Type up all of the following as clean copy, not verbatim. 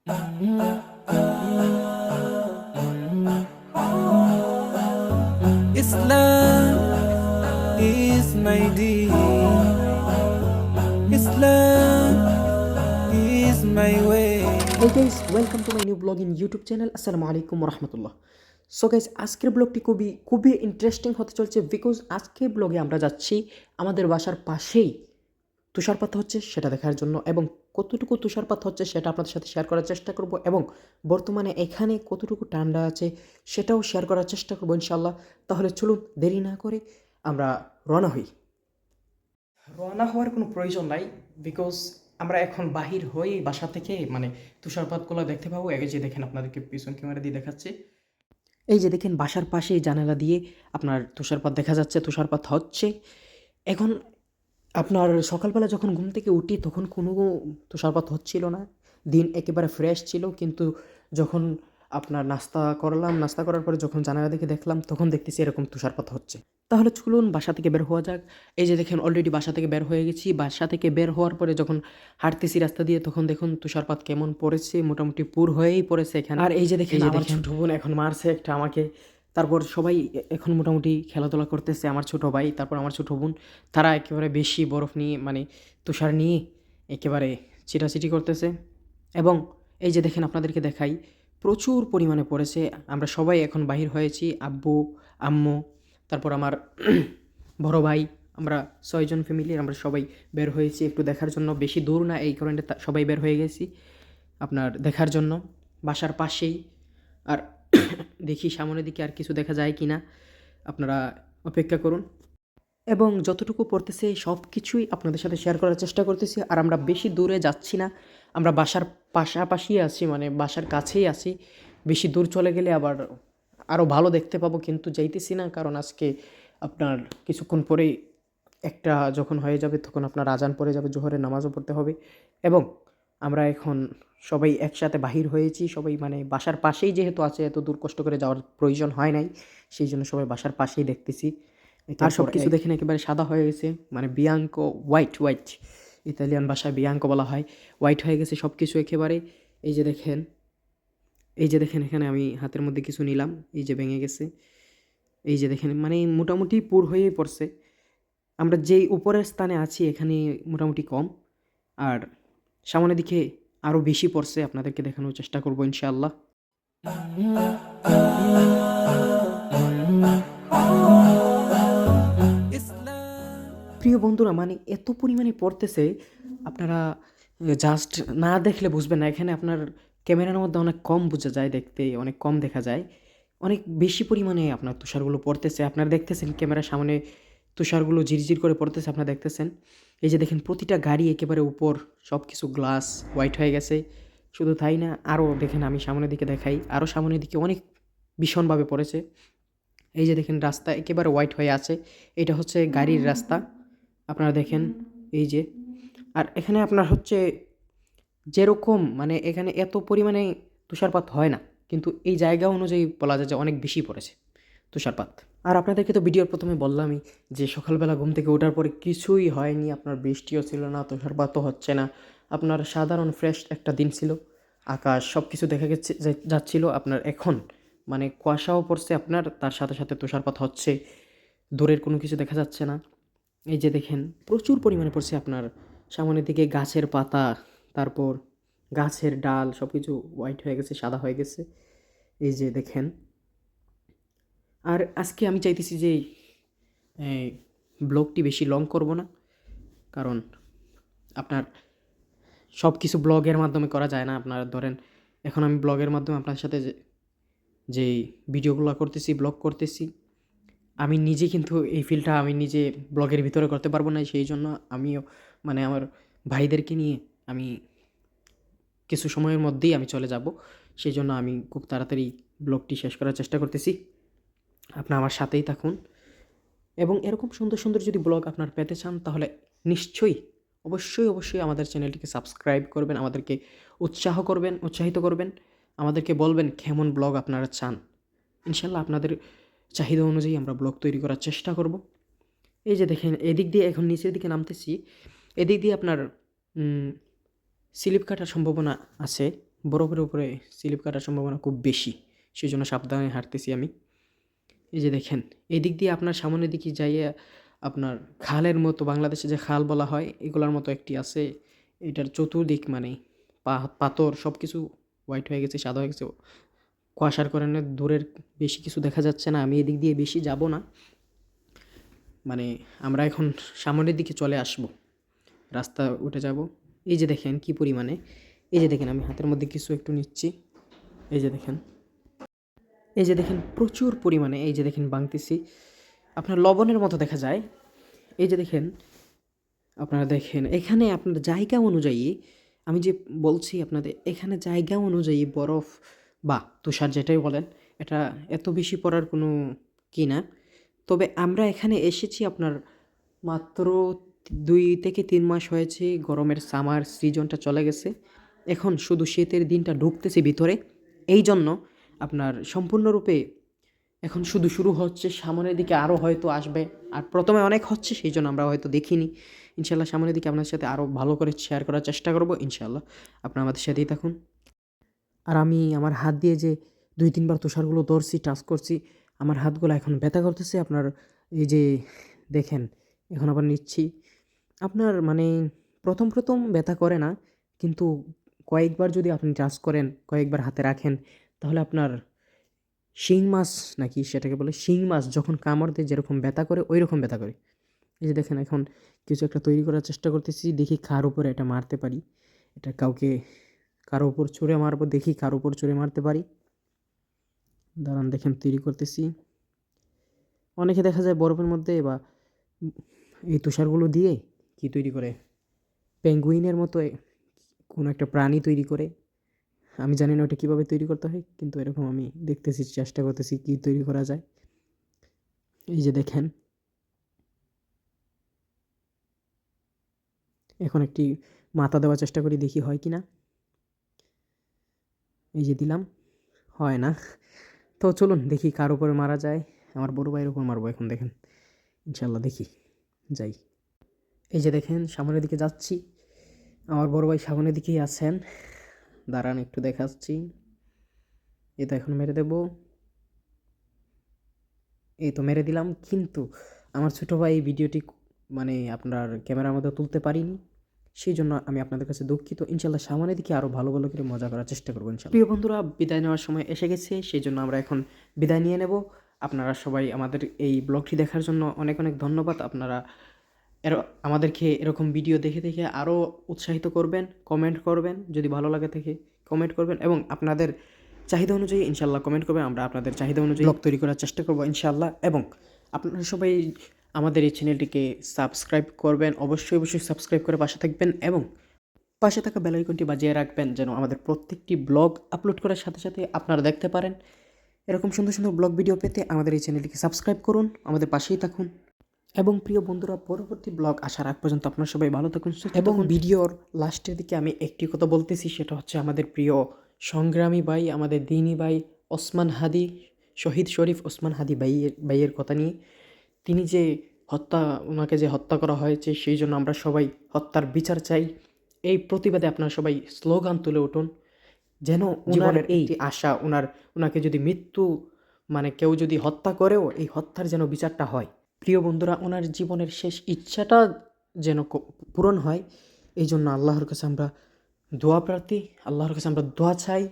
Islam is my deen. Islam is my way. Hey guys, welcome to my new blog in YouTube channel. Assalamu alaikum warahmatullah. So guys আজকের ব্লগটি খুবই interesting হতে চলছে because আজকের ব্লগে আমরা যাচ্ছি আমাদের বাসার পাশেই তুষারপাত হচ্ছে সেটা দেখার জন্য, এবং কতটুকু তুষারপাত হচ্ছে সেটা আপনাদের সাথে শেয়ার করার চেষ্টা করব, এবং বর্তমানে এখানে কতটুকু ঠান্ডা আছে সেটাও শেয়ার করার চেষ্টা করবো ইনশাল্লাহ। তাহলে চলুন দেরি না করে আমরা রওনা হই। রওনা হওয়ার কোনো প্রয়োজন নাই বিকজ আমরা এখন বাহির হয়ে বাসা থেকে তুষারপাতগুলো দেখতে পাবো। এই যে দেখেন, আপনাদেরকে পিছন ক্যামেরা দিয়ে দেখাচ্ছি। এই যে দেখেন, বাসার পাশে জানালা দিয়ে আপনার তুষারপাত দেখা যাচ্ছে, তুষারপাত হচ্ছে। এখন আপনার সকালবেলা যখন ঘুম থেকে উঠি তখন কোনো তুষারপাত হচ্ছিল না, দিন একেবারে ফ্রেশ ছিল। কিন্তু যখন আপনার নাস্তা করার পরে যখন জানালা দেখে দেখলাম তখন দেখতেছি এরকম তুষারপাত হচ্ছে। তাহলে চলুন বাসা থেকে বের হওয়া যাক। এই যে দেখেন, অলরেডি বাসা থেকে বের হয়ে গেছি। বাসা থেকে বের হওয়ার পরে যখন হাঁটতেছি রাস্তা দিয়ে তখন দেখুন তুষারপাত কেমন পড়েছে, মোটামুটি পুর হয়েই পড়েছে এখানে। আর এই যে দেখেন, আমার ছোট বোন এখন মারছে একটা আমাকে। তারপর সবাই এখন মোটামুটি খেলাধুলা করতেছে, আমার ছোট ভাই, তারপর আমার ছোট বোন। তারা একেবারে বেশি বরফ নিয়ে তুষার নিয়ে একেবারে ছিটাছিটি করতেছে। এবং এই যে দেখেন, আপনাদেরকে দেখাই, প্রচুর পরিমাণে পড়েছে। আমরা সবাই এখন বাহির হয়েছি, আব্বু, আম্মু, তারপর আমার বড় ভাই, আমরা 6 জন ফ্যামিলির আমরা সবাই বের হয়েছি একটু দেখার জন্য। বেশি দূর না, এই কারণে সবাই বের হয়ে গেছি আপনার দেখার জন্য, বাসার পাশেই। আর দেখি সামনের দিকে আর কিছু দেখা যায় কি না, আপনারা অপেক্ষা করুন। এবং যতটুকু পড়তেছে সব কিছুই আপনাদের সাথে শেয়ার করার চেষ্টা করতেছি। আর আমরা বেশি দূরে যাচ্ছি না, আমরা বাসার পাশাপাশি আছি, বাসার কাছেই আছি। বেশি দূর চলে গেলে আবার আরও ভালো দেখতে পাবো, কিন্তু যাইতেছি না, কারণ আজকে আপনার কিছুক্ষণ পরেই একটা যখন হয়ে যাবে তখন আপনার আজান পড়ে যাবে, জোহরের নামাজও পড়তে হবে। এবং আমরা এখন সবাই একসাথে বাহির হয়েছি, সবাই বাসার পাশেই যেহেতু আছে, এত দূর কষ্ট করে যাওয়ার প্রয়োজন হয় নাই, সেই জন্য সবাই বাসার পাশেই দেখতেছি। আর সব কিছু দেখেন একেবারে সাদা হয়ে গেছে, বিয়াঙ্কো হোয়াইট, ইতালিয়ান ভাষায় বিয়াঙ্কো বলা হয়। হোয়াইট হয়ে গেছে সব কিছু একেবারে। এই যে দেখেন, এখানে আমি হাতের মধ্যে কিছু নিলাম, এই যে ভেঙে গেছে। এই যে দেখেন, মোটামুটি পুর হয়েই পড়ছে। আমরা যেই উপরের স্থানে আছি এখানে মোটামুটি কম, আর সামনের দিকে আরও বেশি পড়ছে। আপনাদেরকে দেখানোর চেষ্টা করবো ইনশাআল্লাহ। প্রিয় বন্ধুরা, এত পরিমাণে পড়তেছে, আপনারা জাস্ট না দেখলে বুঝবেন না। এখানে আপনার ক্যামেরার মধ্যে অনেক কম বোঝা যায়, দেখতে অনেক কম দেখা যায়, অনেক বেশি পরিমাণে আপনার তুষারগুলো পড়তেছে। আপনারা দেখতেছেন ক্যামেরার সামনে তুষারগুলো ঝিরঝির করে পড়তেছে, আপনারা দেখতেছেন। এই যে দেখেন, প্রতিটা গাড়ি একেবারে উপর, সব কিছু গ্লাস হোয়াইট হয়ে গেছে। শুধু তাই না, আরও দেখেন, আমি সামনের দিকে দেখাই, আরও সামনের দিকে অনেক ভীষণভাবে পড়েছে। এই যে দেখেন, রাস্তা একেবারে হোয়াইট হয়ে আছে, এটা হচ্ছে গাড়ির রাস্তা, আপনারা দেখেন। এই যে, আর এখানে আপনার হচ্ছে যেরকম এখানে এত পরিমাণে তুষারপাত হয় না, কিন্তু এই জায়গা অনুযায়ী বলা যায় যে অনেক বেশি পড়েছে তুষারপাত। আর আপনাদেরকে তো ভিডিওর প্রথমে বললামই যে সকালবেলা ঘুম থেকে ওঠার পরে কিছুই হয়নি, আপনার বৃষ্টিও ছিল না, তুষারপাতও হচ্ছে না, আপনার সাধারণ ফ্রেশ একটা দিন ছিল। আকাশ সব কিছু দেখা যাচ্ছিল আপনার। এখন কুয়াশাও পড়ছে আপনার, তার সাথে সাথে তুষারপাত হচ্ছে, দূরের কোনো কিছু দেখা যাচ্ছে না। এই যে দেখেন, প্রচুর পরিমাণে পড়ছে আপনার। সামনের দিকে গাছের পাতা, তারপর গাছের ডাল সব কিছু হোয়াইট হয়ে গেছে, সাদা হয়ে গেছে। এই যে দেখেন, আর আজকে আমি চাইতেছি যে ব্লগটি বেশি লং করব না, কারণ আপনার সব কিছু ব্লগের মাধ্যমে করা যায় না। আপনারা ধরেন, এখন আমি ব্লগের মাধ্যমে আপনার সাথে যেই ভিডিওগুলো করতেছি, ব্লগ করতেছি, আমি নিজে কিন্তু এই ফিলটা আমি নিজে ব্লগের ভিতরে করতে পারবো না। সেই জন্য আমিও আমার ভাইদেরকে নিয়ে আমি কিছু সময়ের মধ্যেই আমি চলে যাব। সেই জন্য আমি খুব তাড়াতাড়ি ব্লগটি শেষ করার চেষ্টা করতেছি। আপনারা আমার সাথেই থাকুন, এবং এরকম সুন্দর সুন্দর যদি ব্লগ আপনার পেতে চান তাহলে অবশ্যই আমাদের চ্যানেলটিকে সাবস্ক্রাইব করবেন, আমাদেরকে উৎসাহিত করবেন, আমাদেরকে বলবেন কেমন ব্লগ আপনারা চান। ইনশাল্লাহ আপনাদের চাহিদা অনুযায়ী আমরা ব্লগ তৈরি করার চেষ্টা করব। এই যে দেখেন, এদিক দিয়ে এখন নিচের দিকে নামতেছি, এদিক দিয়ে আপনার স্লিপ কাটার সম্ভাবনা আছে বরফের উপরে স্লিপ কাটার সম্ভাবনা খুব বেশি, সেই জন্য সাবধানে হাঁটতেছি আমি। এই যে দেখেন, এই দিক দিয়ে আপনার সামনের দিকে যাইয়া আপনার খালের মতো, বাংলাদেশে যে খাল বলা হয় এগুলোর মতো একটি আছে। এটার চতুর্দিক মানে পাথর সব কিছু হোয়াইট হয়ে গেছে, সাদা হয়ে গেছে, কুয়াশার কারণে দূরের বেশি কিছু দেখা যাচ্ছে না। আমি এদিক দিয়ে বেশি যাব না, মানে আমরা এখন সামনের দিকে চলে আসব, রাস্তা উঠে যাব। এই যে দেখেন কি পরিমাণে, এই যে দেখেন আমি হাতের মধ্যে কিছু একটু নিচ্ছি, এই যে দেখেন, এই যে দেখেন প্রচুর পরিমাণে, এই যে দেখেন ভাঙতেছি, আপনার লবণের মতো দেখা যায়। এই যে দেখেন, আপনারা দেখেন এখানে আপনার জায়গা অনুযায়ী, আমি যে বলছি আপনাদের, এখানে জায়গা অনুযায়ী বরফ বা তুষার যেটাই বলেন, এটা এত বেশি পড়ার কোনো কি না। তবে আমরা এখানে এসেছি আপনার মাত্র 2 থেকে 3 মাস হয়েছে, গরমের সামার সিজনটা চলে গেছে, এখন শুধু শীতের দিনটা ঢুকতেছে ভিতরে। এই জন্য আপনার সম্পূর্ণরূপে এখন শুধু শুরু হচ্ছে, সামনের দিকে আরও হয়তো আসবে। আর প্রথমে অনেক হচ্ছে, সেই জন্য আমরা হয়তো দেখিনি। ইনশাল্লাহ সামনের দিকে আপনার সাথে আরও ভালো করে শেয়ার করার চেষ্টা করব ইনশাল্লাহ। আপনারা আমাদের সাথেই থাকুন। আর আমি আমার হাত দিয়ে যে 2-3 বার তুষারগুলো ধরছি, টাচ করছি, আমার হাতগুলো এখন ব্যথা করতেছে। আপনার এই যে দেখেন, এখন আবার নিচ্ছি। আপনার মানে প্রথম প্রথম ব্যথা করে না, কিন্তু কয়েকবার যদি আপনি টাচ করেন, কয়েকবার হাতে রাখেন, তাহলে আপনার শিং মাছ নাকি সেটাকে বলে, শিং মাছ যখন কামড় দেয় যেরকম ব্যথা করে, ওই রকম ব্যথা করে। এই যে দেখেন, এখন কিছু একটা তৈরি করার চেষ্টা করতেছি, দেখি কার উপরে এটা মারতে পারি। এটা কারো উপর ছুঁড়ে মারবো, দেখি কার উপর ছুঁড়ে মারতে পারি। দাঁড়ান, দেখেন তৈরি করতেছি। অনেকে দেখা যায় বরফের মধ্যে বা এই তুষারগুলো দিয়ে কি তৈরি করে, পেঙ্গুইনের মতো কোনো একটা প্রাণী তৈরি করে। আমি জানি না ওটা কীভাবে তৈরি করতে হয়, কিন্তু এরকম আমি দেখতেছি, চেষ্টা করতেছি কী তৈরি করা যায়। এই যে দেখেন, এখন একটি মাথা দেওয়ার চেষ্টা করি, দেখি হয় কি না। এই যে দিলাম, হয় না। তো চলুন দেখি কার উপরে মারা যায়। আমার বড় ভাইয়ের উপর মারবো এখন, দেখেন ইনশাল্লাহ, দেখি যাই। এই যে দেখেন সামনের দিকে যাচ্ছি, আমার বড় ভাই সামনের দিকেই আছেন। দাঁড়ান একটু দেখাচ্ছি, এই তো এখন মেরে দেব, এই তো মেরে দিলাম। কিন্তু আমার ছোটো ভাই এই ভিডিওটি মানে আপনার ক্যামেরার মধ্যে তুলতে পারিনি, সেই জন্য আমি আপনাদের কাছে দুঃখিত। ইনশাল্লাহ সামনের দিকে আরও ভালো ভালো করে মজা করার চেষ্টা করবো ইনশাল্লাহ। প্রিয় বন্ধুরা, বিদায় নেওয়ার সময় এসে গেছে, সেই জন্য আমরা এখন বিদায় নিয়ে নেব। আপনারা সবাই আমাদের এই ব্লগটি দেখার জন্য অনেক অনেক ধন্যবাদ। আপনারা আমাদেরকে এরকম ভিডিও দেখে দেখে আরও উৎসাহিত করবেন, কমেন্ট করবেন, যদি ভালো লাগে থাকে কমেন্ট করবেন, এবং আপনাদের চাহিদা অনুযায়ী ইনশাল্লাহ কমেন্ট করবেন, আমরা আপনাদের চাহিদা অনুযায়ী ব্লগ তৈরি করার চেষ্টা করবো ইনশাল্লাহ। এবং আপনারা সবাই আমাদের এই চ্যানেলটিকে সাবস্ক্রাইব করবেন, অবশ্যই অবশ্যই সাবস্ক্রাইব করে পাশে থাকবেন, এবং পাশে থাকা বেল আইকনটি বাজিয়ে রাখবেন, যেন আমাদের প্রত্যেকটি ব্লগ আপলোড করার সাথে সাথে আপনারা দেখতে পারেন। এরকম সুন্দর সুন্দর ব্লগ ভিডিও পেতে আমাদের এই চ্যানেলটিকে সাবস্ক্রাইব করুন, আমাদের পাশেই থাকুন। এবং প্রিয় বন্ধুরা, পরবর্তী ব্লগ আসার আগ পর্যন্ত আপনারা সবাই ভালো থাকুন, এবং ভিডিওর লাস্টের দিকে আমি একটি কথা বলতেছি, সেটা হচ্ছে আমাদের প্রিয় সংগ্রামী ভাই, আমাদের দিনী ভাই ওসমান হাদি, শহীদ শরীফ ওসমান হাদি ভাইয়ের কথা নিয়ে। তিনি যে ওনাকে যে হত্যা করা হয়েছে, সেই জন্য আমরা সবাই হত্যার বিচার চাই। এই প্রতিবাদে আপনারা সবাই স্লোগান তুলে উঠুন, যেন জীবনের এই আশা, ওনাকে যদি মৃত্যু মানে কেউ যদি হত্যা করেও, এই হত্যার যেন বিচারটা হয়। প্রিয় বন্ধুরা, ওনার জীবনের শেষ ইচ্ছাটা যেন পূরণ হয়, এই জন্য আল্লাহর কাছে আমরা দোয়া প্রার্থী, আল্লাহর কাছে আমরা দোয়া চাই,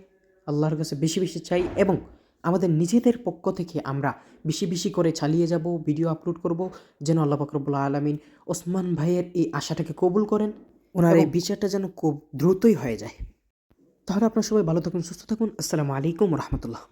আল্লাহর কাছে বেশি বেশি চাই, এবং আমাদের নিজেদের পক্ষ থেকে আমরা বেশি বেশি করে চালিয়ে যাব, ভিডিও আপলোড করব, যেন আল্লাহ পাক রব্বুল আলামিন ওসমান ভাইয়ের এই আশাটাকে কবুল করেন, ওনার এই বিচারটা যেন খুব দ্রুতই হয়ে যায়। তাহলে আপনারা সবাই ভালো থাকুন, সুস্থ থাকুন। আসসালামু আলাইকুম রহমতুল্লাহ।